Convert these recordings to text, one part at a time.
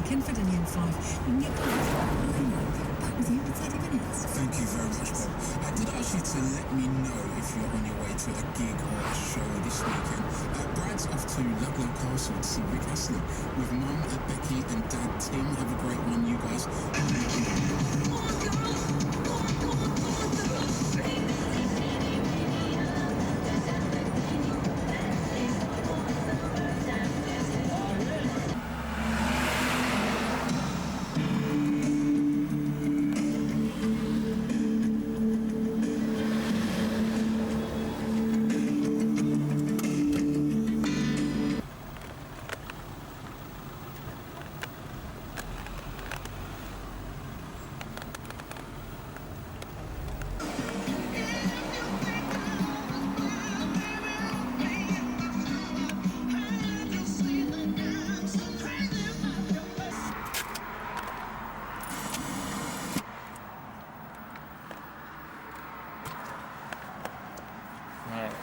check in for Dillian 5. You can get back with you in 30 minutes. Thank you very much, Bob. I did ask you to let me know if you're on your way to a gig or a show this weekend. Brad's off to Ludlow Castle to see Rick Astley with Mum, Becky and Dad Tim. Have a great one, you guys.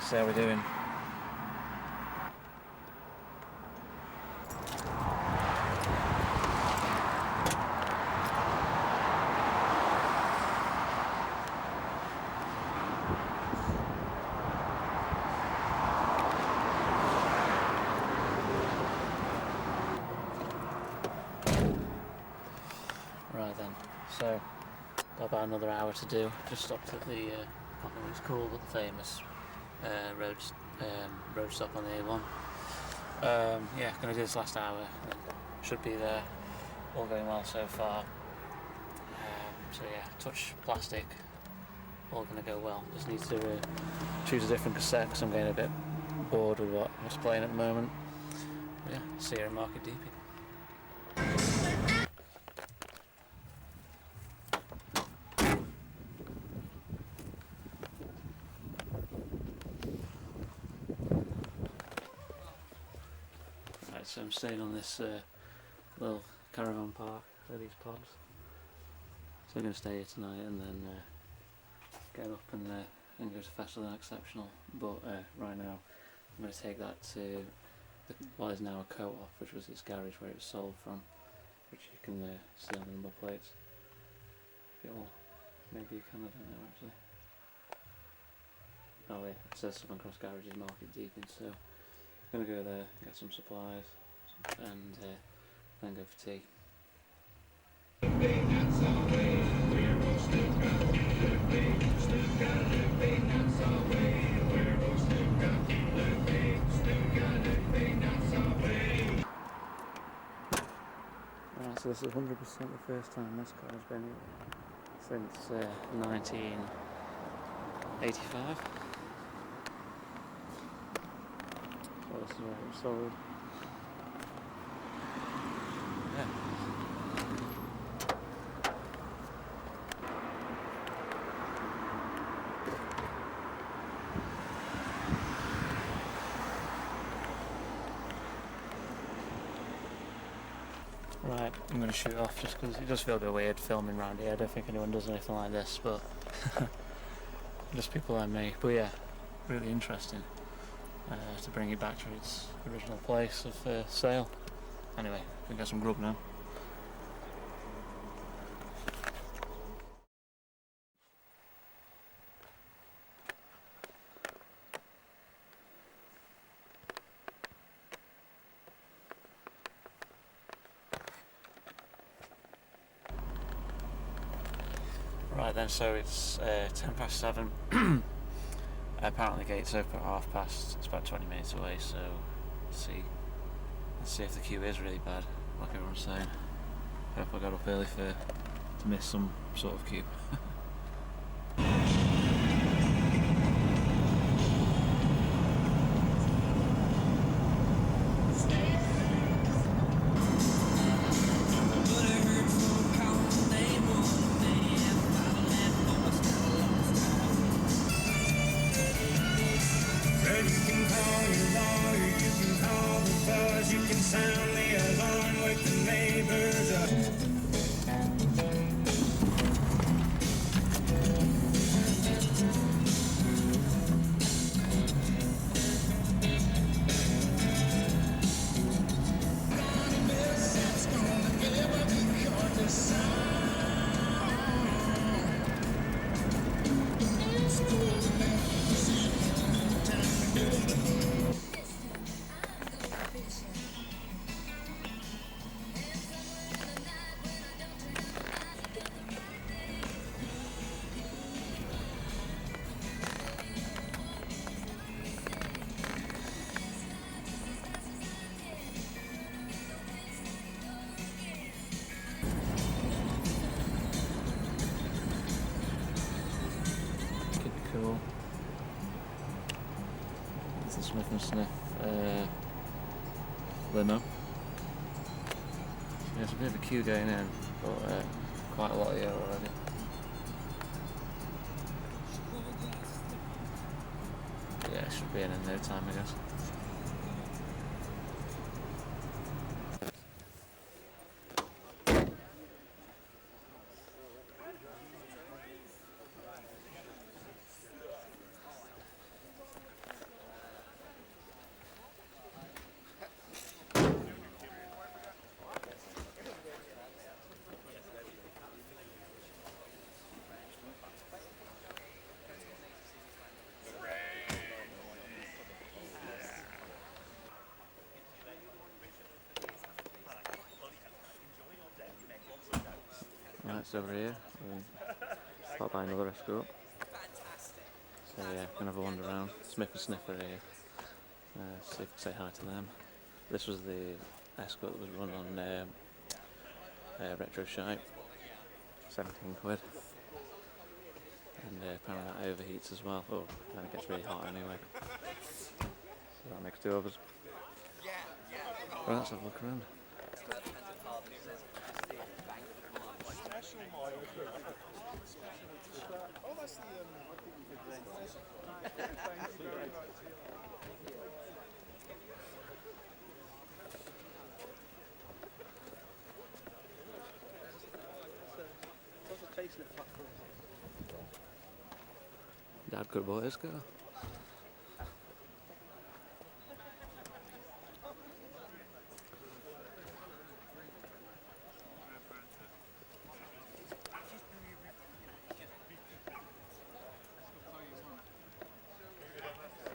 So how we doing? Right then, so got about another hour to do. Just stopped at the, I can't remember what it's called, but the famous road stop on the A1. Yeah, gonna do this last hour. Should be there. All going well so far. So yeah, touch plastic. All gonna go well. Just need to choose a different cassette because I'm getting a bit bored with what's playing at the moment. But yeah, see you in Market Deeping. So I'm staying on this little caravan park for these pods. So I'm going to stay here tonight and then get up and go to Festival of the Unexceptional. But right now I'm going to take that to what is now a co-op, which was its garage where it was sold from, which you can see on the number plates. Or maybe you can, I don't know actually. Oh yeah, it says Southern Cross Garage is Market Deeping, so I'm going to go there, get some supplies, and then go for tea. Right, so this is 100% the first time this car has been here since 1985. So this is where it was sold. Yeah. Right, I'm going to shoot off just because it does feel a bit weird filming around here. I don't think anyone does anything like this, but just people like me. But yeah, really interesting to bring it back to its original place of sale. Anyway, we can get some grub now. Right then, so it's 7:10. Apparently the gate's open at past. It's about 20 minutes away, so let's see if the queue is really bad, like everyone's saying. Hope I got up early to miss some sort of queue. Smith and Sniff limo. There's a bit of a queue going in, but quite a lot here already. Yeah, it should be in no time, I guess. Right, it's over here. Stop by another Escort. So yeah, gonna have a wander around. Smith and Sniffer here. See if we can say hi to them. This was the Escort that was run on Retro Shite. 17 quid. And apparently that overheats as well. Oh, and it gets really hot anyway. So that makes two of us. Right, let's have a look around. Dad could have bought his car.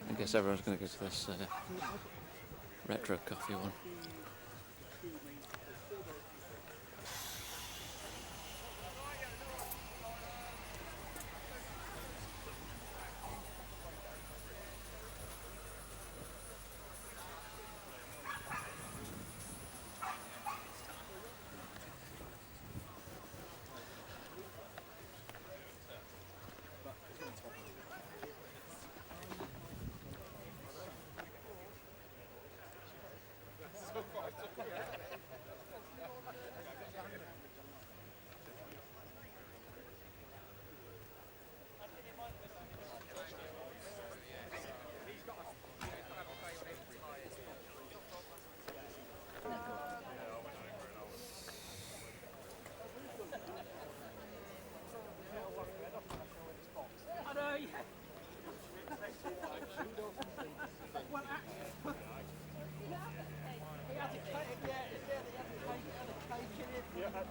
I guess everyone's going to go to this retro coffee one.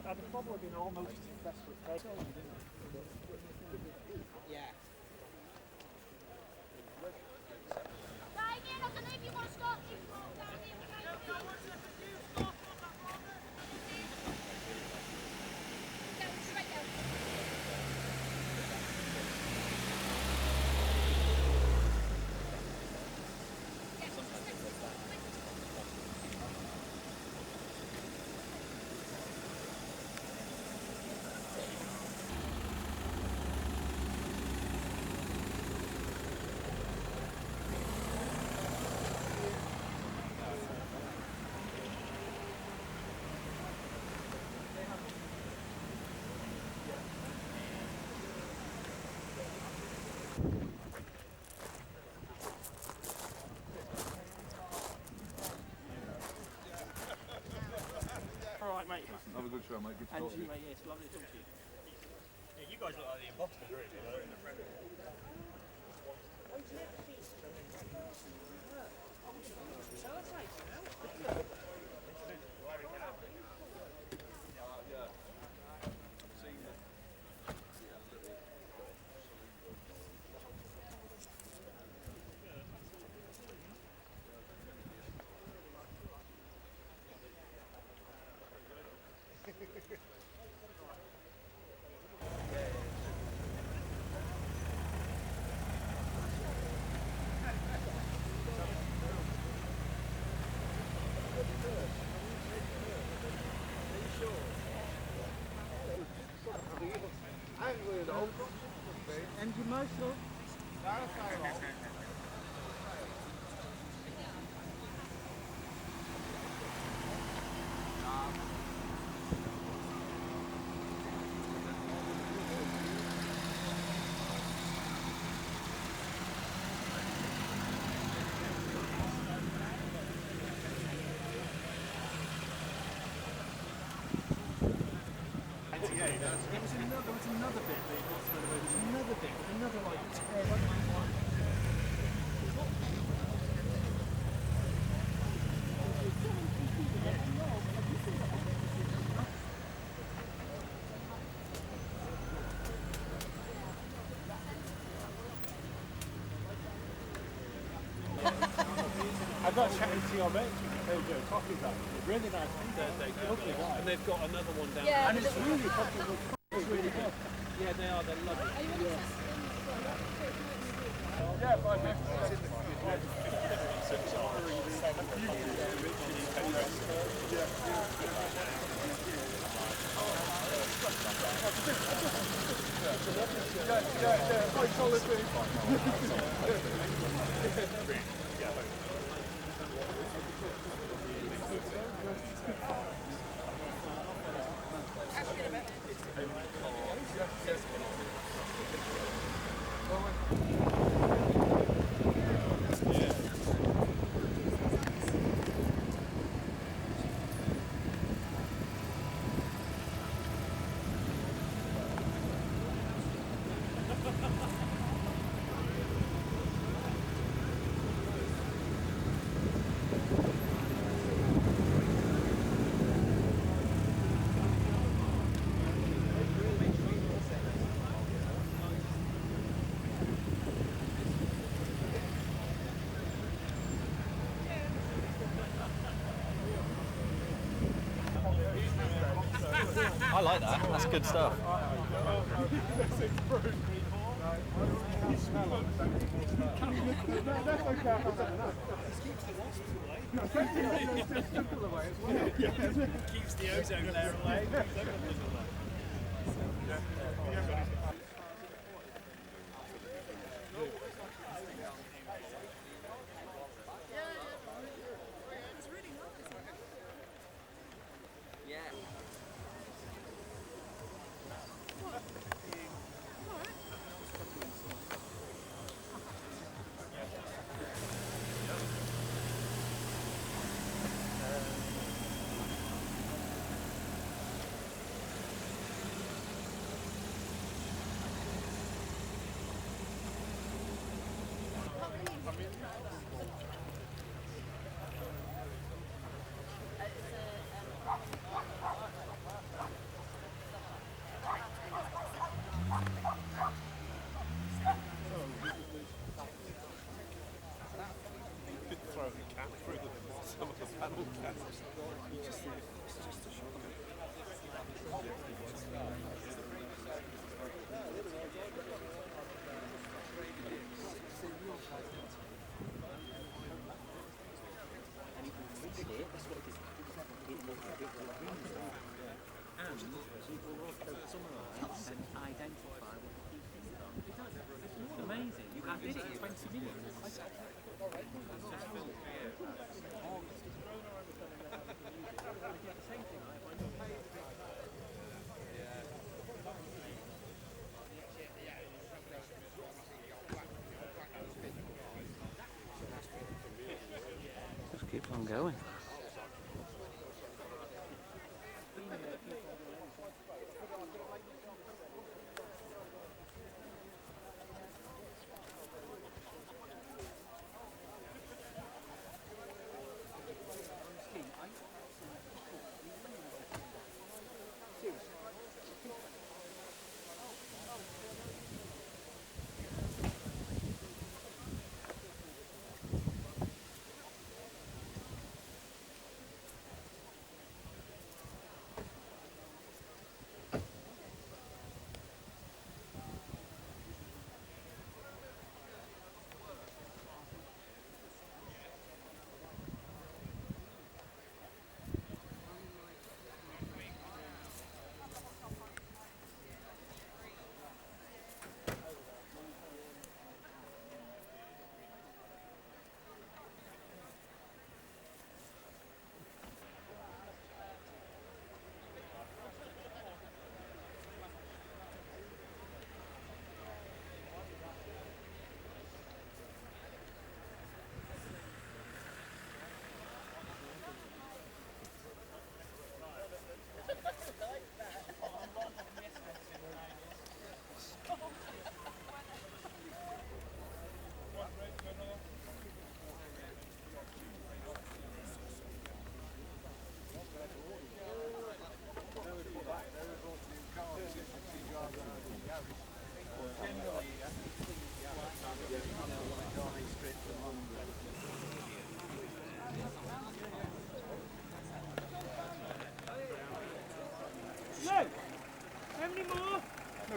I'd probably been almost desperate. Yeah. Again, I don't know if you want to start this one down here. Go straight down. Mate. Have a good show, mate. Good to talk to you. Mate, yeah, it's lovely to talk to you. Yeah, you guys look like the imposters, really. En die muis zo? another bit that got thrown away. There's another bit with another like 10. I got chatting to your mate. They do a coffee van. Really nice. Lovely guy. And they've got another one down there. And it's really popular. It's really good. Yeah, they are. They're lovely. Yeah, 5 minutes. Quite solid thing. I like that. That's good stuff. Keeps the ozone layer away. Amazing. You did it in 20 minutes. Just keeps on going.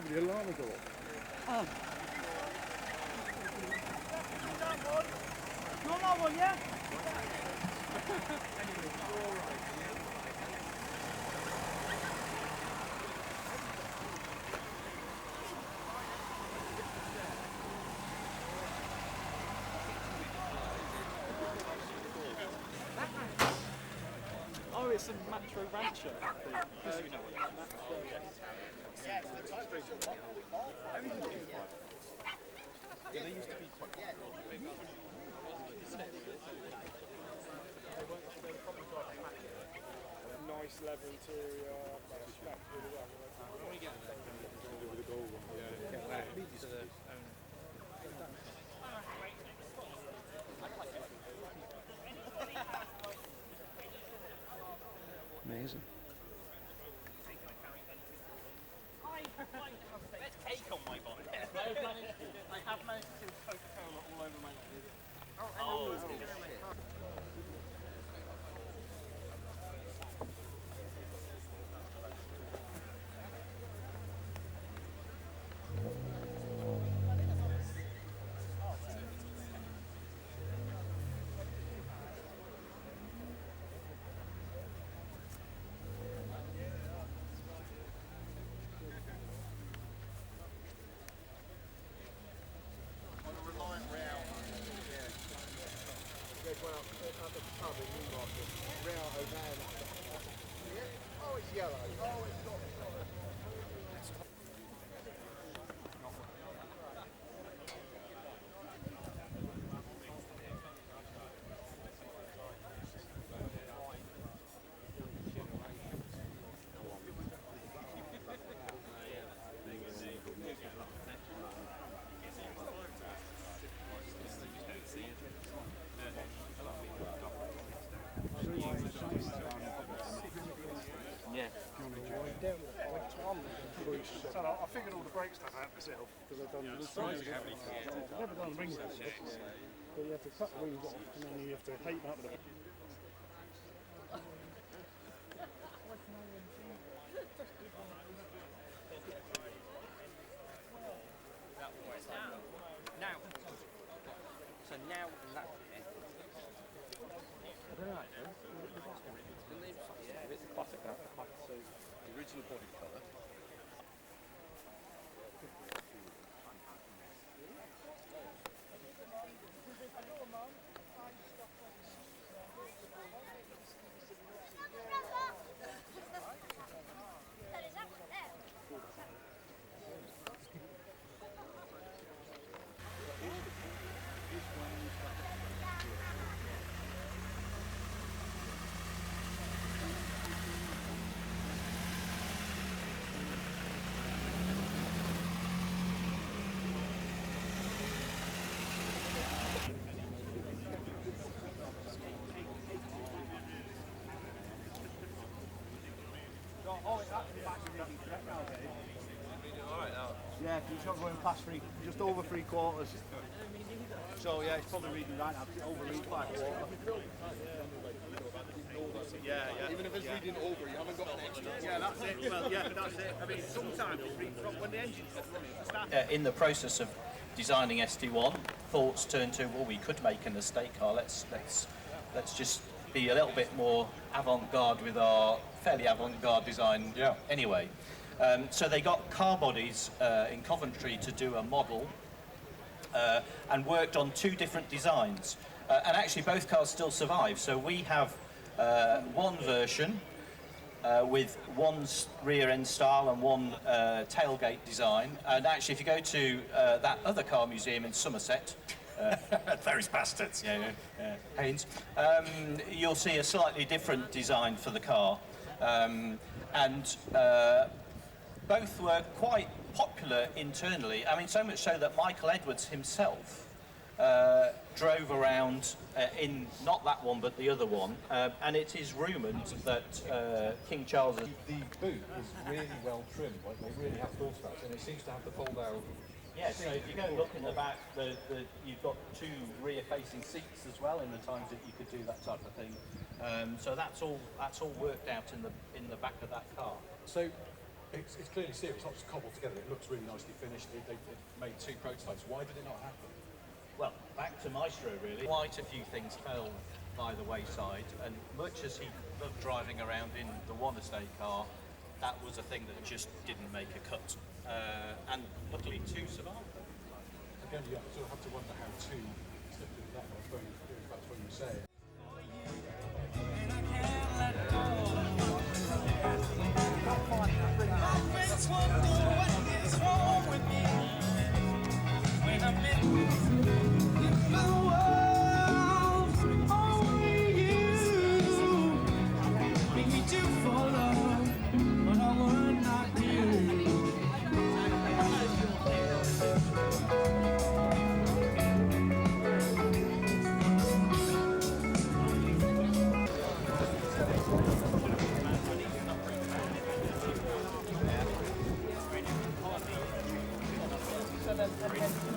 over the alarm will go off. You want that one, yeah? Oh, it's a Metro Rancher. They used to be quite big. Nice leather interior, spec really well. When we get with the gold one, yeah, get that. Amazing. There's cake on my bonnet. I have managed to see Coca-Cola all over my bonnet. Oh, it's good shit. Oh, it's yellow. Oh, it's not. Yeah. So I figured all the brake stuff out myself because I've never done rings before. But you have to cut the rings off and then you have to tape up with it. Now. So now that bit. I don't know actually. It's a classic, so the original body colour. Yeah, it's not going past just over 3/4. So yeah, it's probably reading right now. It's over read by 1/4. Yeah. Even if it's reading over, you haven't got an extra. Yeah, that's it. Well, yeah, that's it. I mean, sometimes it reads from when the engine's running. In the process of designing SD1, thoughts turned to, well, we could make an estate car. Let's just be a little bit more avant-garde with our fairly avant-garde design. Yeah. Anyway, so they got car bodies in Coventry to do a model and worked on 2 different designs. And actually both cars still survive. So we have one version with one rear end style and one tailgate design. And actually if you go to that other car museum in Somerset, Those bastards. Haynes, you'll see a slightly different design for the car. And both were quite popular internally. I mean, so much so that Michael Edwards himself drove around in not that one but the other one, and it is rumoured that King Charles. The boot is really well trimmed, like they really have thought about it, and it seems to have the fold out. Yeah, so if you go and look in the back, you've got 2 rear-facing seats as well in the times that you could do that type of thing. So that's all worked out in the back of that car. So It's clearly serious. It's not just cobbled together. It looks really nicely finished. They made 2 prototypes. Why did it not happen? Well, back to Maestro really. Quite a few things fell by the wayside, and much as he loved driving around in the one estate car, that was a thing that just didn't make a cut. And luckily 2 survived. Again, you sort of have to wonder how 2 slipped into that. I suppose that's what you say.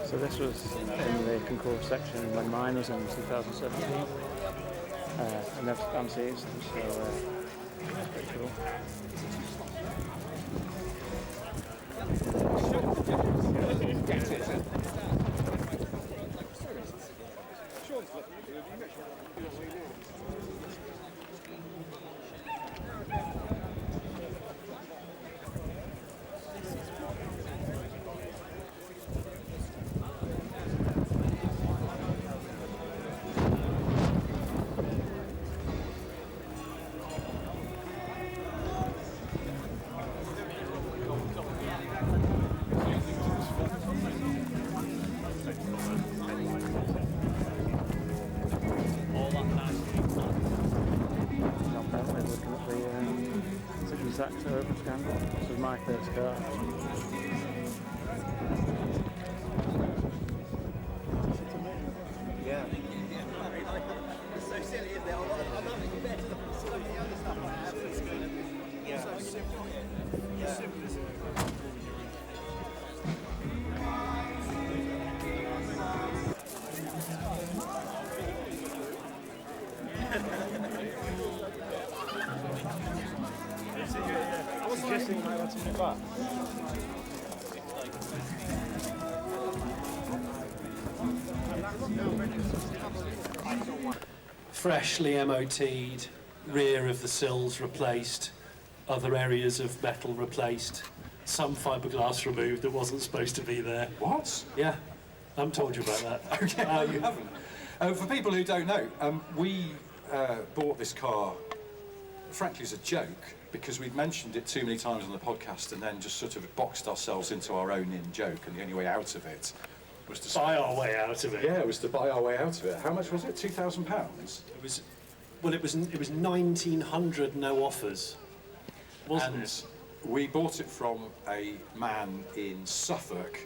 So this was in the concourse section when mine was in 2017. I never fancied it, so that's pretty cool. This was my first car. Yeah. It's so silly, isn't it? I'm not compared to some of the other stuff I have. It's going to be so simple. Yeah. Simple, isn't it? I was suggesting I want to move up. Freshly MOT'd, rear of the sills replaced, other areas of metal replaced, some fiberglass removed that wasn't supposed to be there. What? Yeah, I haven't told you about that. Okay, you haven't. For people who don't know, we bought this car, frankly, as a joke, because we'd mentioned it too many times on the podcast and then just sort of boxed ourselves into our own in-joke, and the only way out of it was to buy our way out of it. Yeah, it was to buy our way out of it. How much was it? £2,000? It was, well, it was 1,900 no offers, wasn't it? We bought it from a man in Suffolk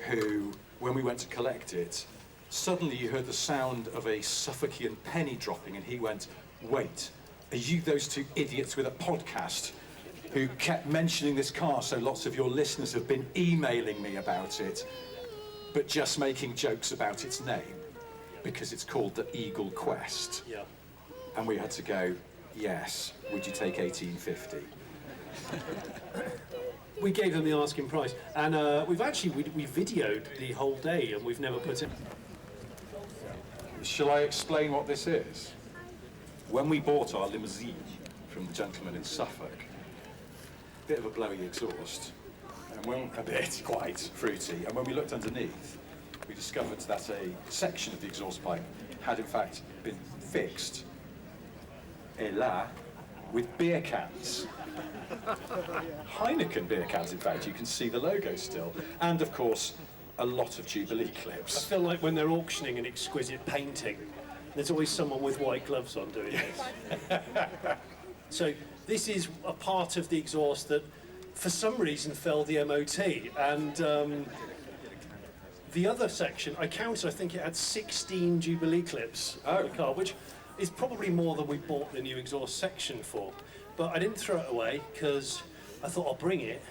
who, when we went to collect it, suddenly you heard the sound of a Suffolkian penny dropping, and he went, "Wait, are you those 2 idiots with a podcast who kept mentioning this car, so lots of your listeners have been emailing me about it, but just making jokes about its name, because it's called the Eagle Quest?" Yeah. And we had to go, "Yes, would you take 1850? We gave them the asking price, and we've actually we videoed the whole day, and we've never put it. Shall I explain what this is? When we bought our limousine from the gentleman in Suffolk, bit of a blowy exhaust, and when a bit quite fruity, and when we looked underneath, we discovered that a section of the exhaust pipe had in fact been fixed, et là, with beer cans. Heineken beer cans, in fact. You can see the logo still, and of course a lot of Jubilee I clips. feel like when they're auctioning an exquisite painting, there's always someone with white gloves on doing this. So this is a part of the exhaust that, for some reason, failed the MOT, and the other section, I counted, I think it had 16 Jubilee clips on the car, which is probably more than we bought the new exhaust section for. But I didn't throw it away because I thought I'll bring it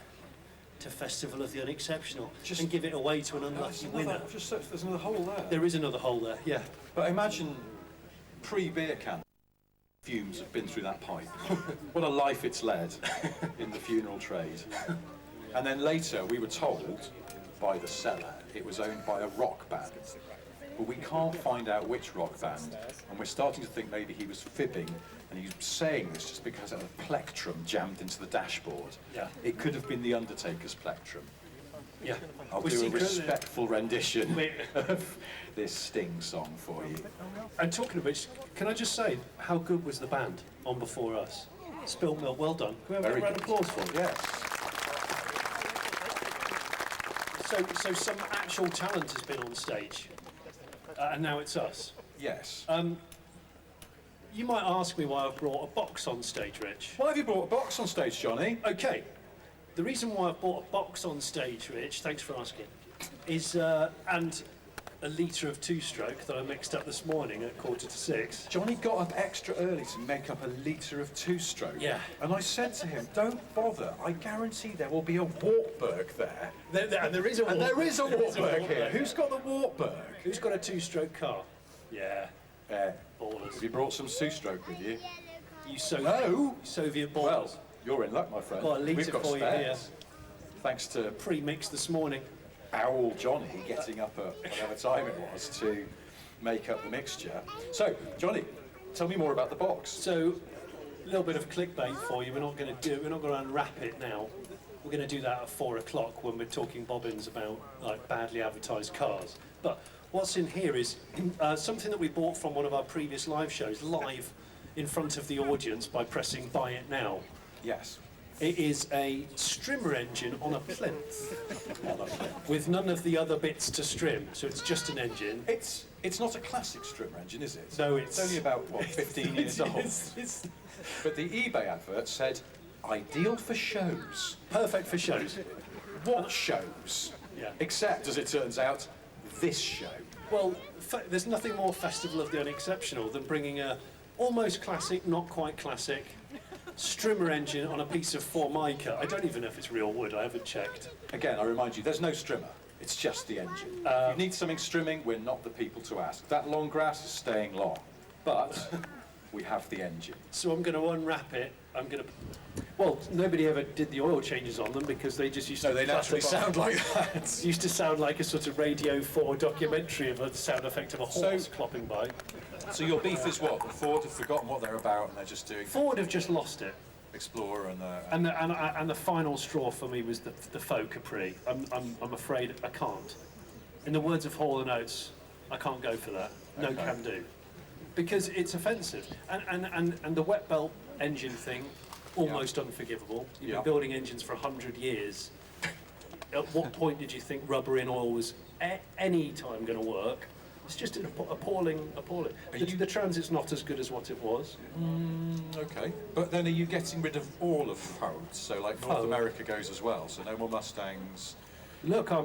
to Festival of the Unexceptional and give it away to an unlucky winner. I've just searched, there's another hole there. There is another hole there, yeah. But imagine pre-beer can. fumes have been through that pipe. What a life it's led in the funeral trade. And then later we were told by the seller it was owned by a rock band. But we can't find out which rock band, and we're starting to think maybe he was fibbing, and he's saying this just because of a plectrum jammed into the dashboard. Yeah. It could have been the Undertaker's plectrum. Yeah. I'll We're do a secretly- respectful rendition of this Sting song for you. And talking of which, can I just say, how good was the band on before us? Spilt Milk, well done. Can we have a Very round of good. applause for them? Yes. So some actual talent has been on stage, and now it's us. Yes. You might ask me why I've brought a box on stage, Rich. Why have you brought a box on stage, Johnny? Okay, the reason why I've brought a box on stage, Rich, thanks for asking, is, and a litre of two-stroke that I mixed up this morning at 5:45. Johnny got up extra early to make up a litre of two-stroke. Yeah. And I said to him, don't bother, I guarantee there will be a Wartburg there. And there is a And there is a There is a Wartburg here. Wartburg. Who's got the Wartburg? Who's got a two-stroke car? Yeah, ballers. Have you brought some two-stroke with you? You Soviet, No. Soviet ballers. Well, you're in luck, my friend. Got a litre We've got for you spares. here. Thanks to Pre-mixed this morning. Owl Johnny getting up at whatever time it was to make up the mixture. So, Johnny, tell me more about the box. So, a little bit of clickbait for you. We're not going to unwrap it now. We're going to do that at 4 o'clock when we're talking bobbins about like badly advertised cars. But what's in here is something that we bought from one of our previous live shows, live in front of the audience by pressing buy it now. Yes. It is a strimmer engine on a plinth with none of the other bits to strim, so it's just an engine. It's not a classic strimmer engine, is it? No, it's only about, what, 15 years old? But the eBay advert said, ideal for shows. Perfect for shows. What shows? Yeah. Except, as it turns out, this show. Well, there's nothing more Festival of the Unexceptional than bringing a almost classic, not quite classic, strimmer engine on a piece of Formica. I don't even know if it's real wood, I haven't checked. Again, I remind you, there's no strimmer. It's just the engine. If you need something strimming, we're not the people to ask. That long grass is staying long. But we have the engine. So I'm going to unwrap it. Well, nobody ever did the oil changes on them because they just used to... So they naturally sound like that. It used to sound like a sort of Radio 4 documentary of a sound effect of a horse So- clopping by. So your beef is what? The Ford have forgotten what they're about and they're just doing Ford have just lost it. Explorer And the final straw for me was the FOTU Capri. I'm afraid I can't. In the words of Hall & Oates, I can't go for that. No Okay. can do. Because it's offensive. And the wet belt engine thing, almost unforgivable. You've Yeah. been building engines for 100 years. At what point did you think rubber in oil was any time going to work? It's just appalling. The transit's not as good as what it was. Okay. But then are you getting rid of all of FOTU? So like North FOTU. America goes as well, so no more Mustangs. Look, I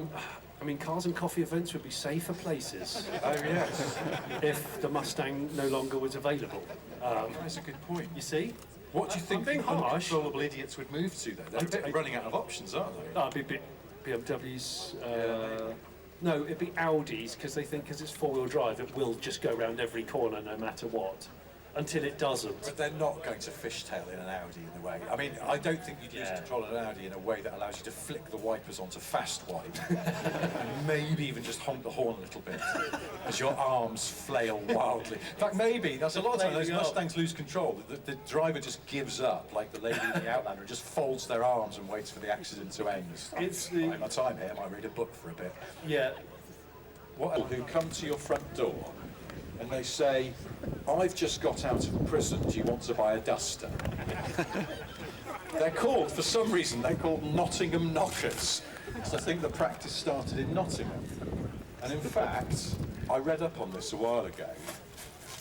mean, cars and coffee events would be safer places Oh yes. if the Mustang no longer was available. That's a good point. You see? What do you think I'm being the harsh. uncontrollable idiots would move to then? They're a bit running out of options, aren't they? BMWs. No, it'd be Audis because they think because it's four-wheel drive, it will just go around every corner no matter what. Until it doesn't. But they're not going to fishtail in an Audi in the way. I mean, I don't think you'd lose control of an Audi in a way that allows you to flick the wipers onto fast wipe. And maybe even just honk the horn a little bit as your arms flail wildly. In fact, maybe, that's a lot of times those Mustangs lose control. The driver just gives up, like the lady in the Outlander, and just folds their arms and waits for the accident to end. My time here, I might read a book for a bit. Yeah. Who come to your front door and they say, I've just got out of prison, do you want to buy a duster? They're called, for some reason, they're called Nottingham knockers. So I think the practice started in Nottingham. And in fact, I read up on this a while ago.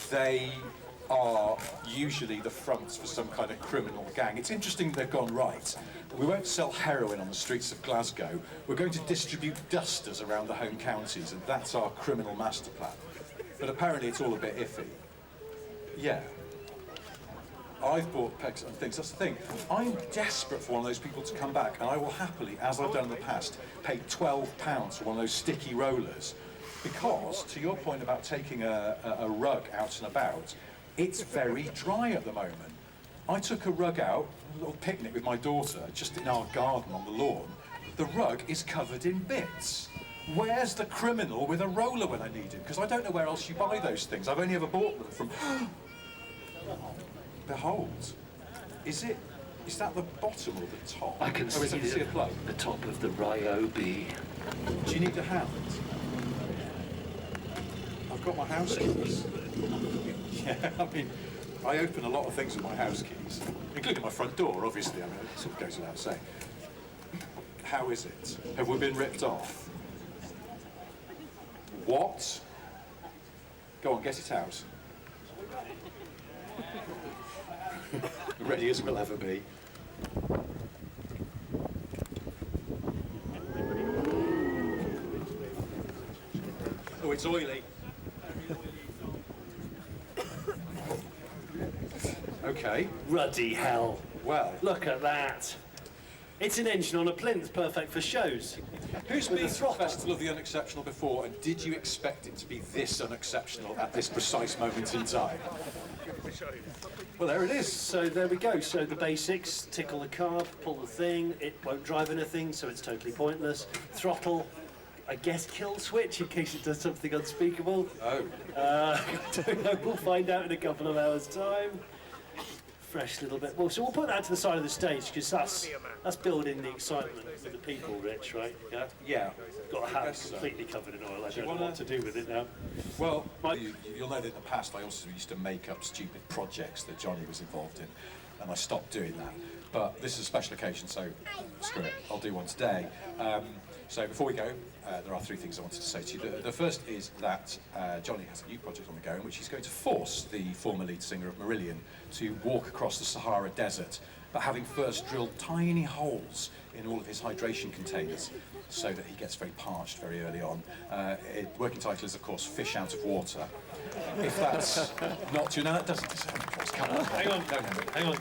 They are usually the fronts for some kind of criminal gang. It's interesting they've gone right. We won't sell heroin on the streets of Glasgow. We're going to distribute dusters around the home counties, and that's our criminal master plan. But apparently it's all a bit iffy. Yeah. I've bought pegs and things. That's the thing. I'm desperate for one of those people to come back, and I will happily, as I've done in the past, pay £12 for one of those sticky rollers. Because, to your point about taking a rug out and about, It's very dry at the moment. I took a rug out, a little picnic with my daughter, just in our garden on the lawn. The rug is covered in bits. Where's the criminal with a roller when I need him? Because I don't know where else you buy those things. I've only ever bought them from... Behold. Is that the bottom or the top? I can see a plug? the top of the Ryobi. Do you need a hand? I've got my house keys. Yeah, I mean, I open a lot of things with my house keys, including my front door, obviously. I mean, it sort of goes without saying. How is it? Have we been ripped off? What? Go on, get it out. Ready as we'll ever be. Oh, it's oily. Okay. Ruddy hell. Well, Look at that. It's an engine on a plinth, perfect for shows. who's With been a to the throttle. Festival of the Unexceptional before, and did you expect it to be this unexceptional at this precise moment in time? Well, there it is. So there we go. So the basics: tickle the carb, pull the thing. It won't drive anything, so it's totally pointless. Throttle, I guess kill switch in case it does something unspeakable. Oh, Don't know. We'll find out in a couple of hours' time. Fresh little bit. Well, so we'll put that to the side of the stage because that's building the excitement for the people, Rich. Right? Yeah. yeah. Got a hat guess so. completely covered in oil. I don't know wanna- what to do with it now. Well, Mike? you'll know that in the past I also used to make up stupid projects that Johnny was involved in, and I stopped doing that. But this is a special occasion, so screw it. I'll do one today. So before we go, there are three things I wanted to say to you. The first is that Johnny has a new project on the go in which he's going to force the former lead singer of Marillion to walk across the Sahara Desert, but having first drilled tiny holes in all of his hydration containers so that he gets very parched very early on. Working title is, of course, Fish Out of Water. If that's not too... No, that doesn't deserve applause. Come on. Hang on. No. Hang on.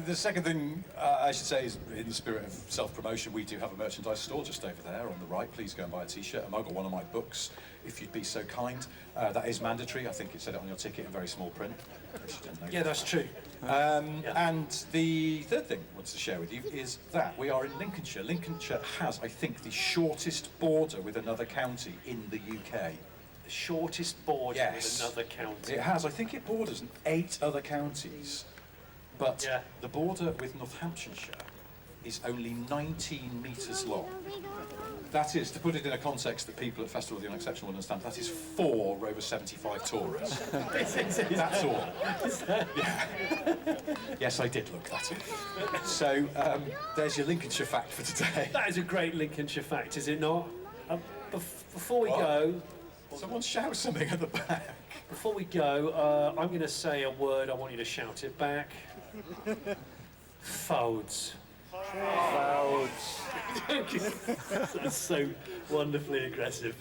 The second thing I should say is, in the spirit of self-promotion, we do have a merchandise store just over there on the right. Please go and buy a t-shirt, a mug, or one of my books, if you'd be so kind. That is mandatory. I think it said it on your ticket in very small print. Yeah, that's true. And the third thing I wanted to share with you is that we are in Lincolnshire. Lincolnshire has, I think, the shortest border with another county in the UK. The shortest border Yes. with another county. It has. I think it borders 8 other counties. But Yeah. the border with Northamptonshire is only 19 metres long. That is, to put it in a context that people at Festival of the Unexceptional will understand, that is 4 Rover 75 Tourers. That's all. Yeah. Yes, I did look that up. So, there's your Lincolnshire fact for today. That is a great Lincolnshire fact, is it not? Before we What? go, Someone shout something at the back. before we go, I'm going to say a word. I want you to shout it back. Folds. Folds. That's so wonderfully aggressive.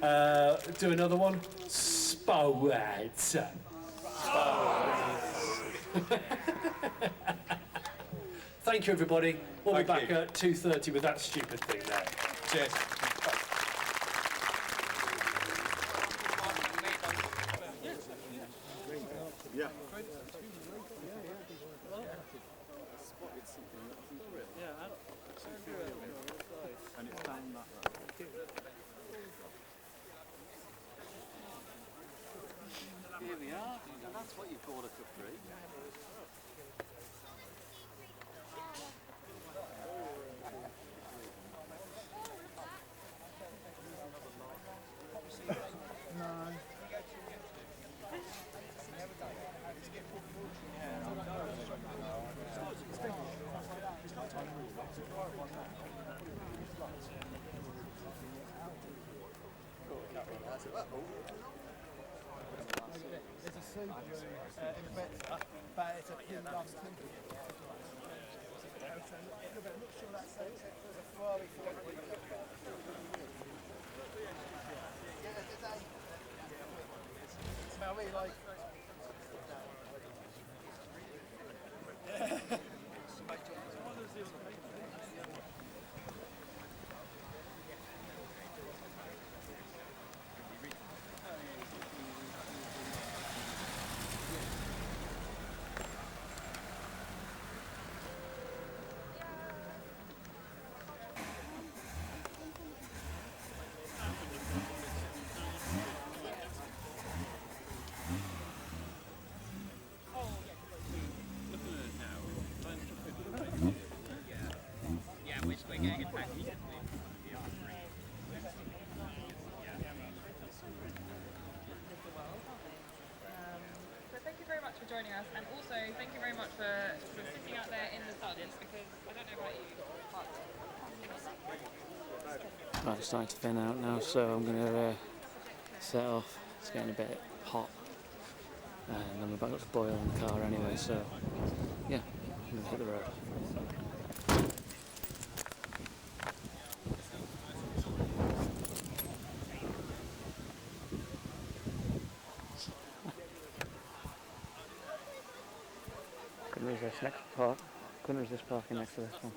Do another one. Spoads. Thank you, everybody. We'll be Thank back you. at 2:30 with that stupid thing there. Cheers. Here we are, and that's what you call a Capri. So thank you very much for joining us, and also thank you very much for sort of sitting out there in the sun, because I don't know about you, but Right, it's starting to thin out now, so I'm going to set off. It's getting a bit hot, and I'm about to boil in the car anyway, so yeah, I'm going to hit the road. Couldn't resist next park. Couldn't resist parking next to this one.